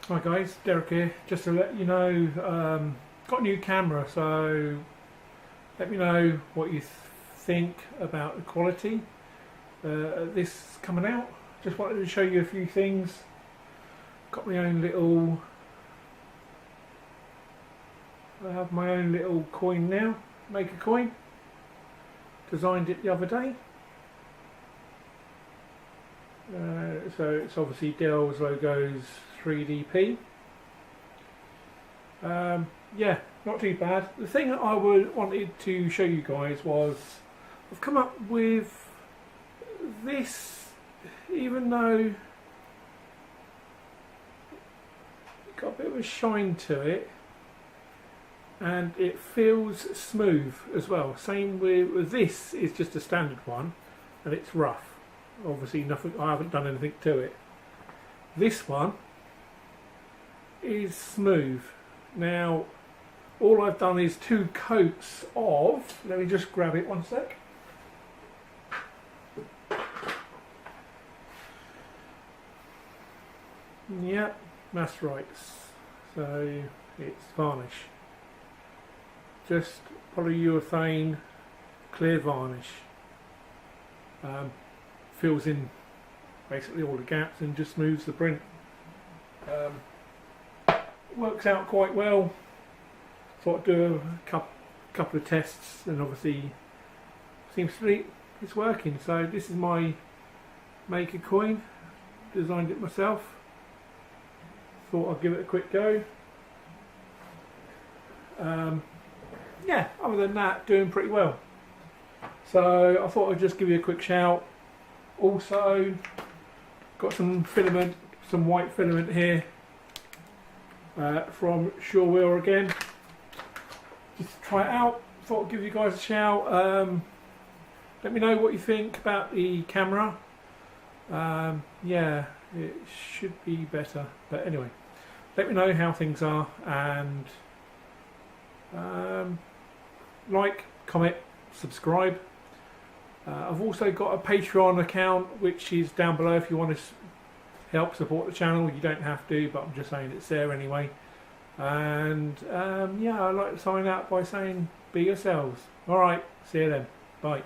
Hi guys, Derek here. Just to let you know, got a new camera, so let me know what you think about the quality. This coming out. Just wanted to show you a few things. Got my own little. I have my own little coin now. Make a coin. Designed it the other day. So it's obviously Dell's logos 3DP. Yeah, not too bad. The thing that I wanted to show you guys was I've come up with this, even though it's got a bit of a shine to it and it feels smooth as well. Same with this, is just a standard one and it's rough. Obviously nothing, I haven't done anything to it. This one is smooth. Now all I've done is 2 coats of, let me just grab it one sec. Yep, that's right. So it's varnish. Just polyurethane clear varnish. Fills in basically all the gaps and just smooths the print. Works out quite well. Thought I'd do a couple of tests, and obviously seems to be it's working. So this is my maker coin. Designed it myself. Thought I'd give it a quick go. Yeah, other than that, doing pretty well. So I thought I'd just give you a quick shout. Also got some filament, some white filament here from Surreal again. Just try it out. Thought I'd give you guys a shout. Let me know what you think about the camera. Yeah, it should be better, but anyway, let me know how things are, and like, comment, subscribe. I've also got a Patron account which is down below if you want to help support the channel. You don't have to, but I'm just saying it's there anyway. And yeah, I'd like to sign out by saying be yourselves. Alright, see you then. Bye.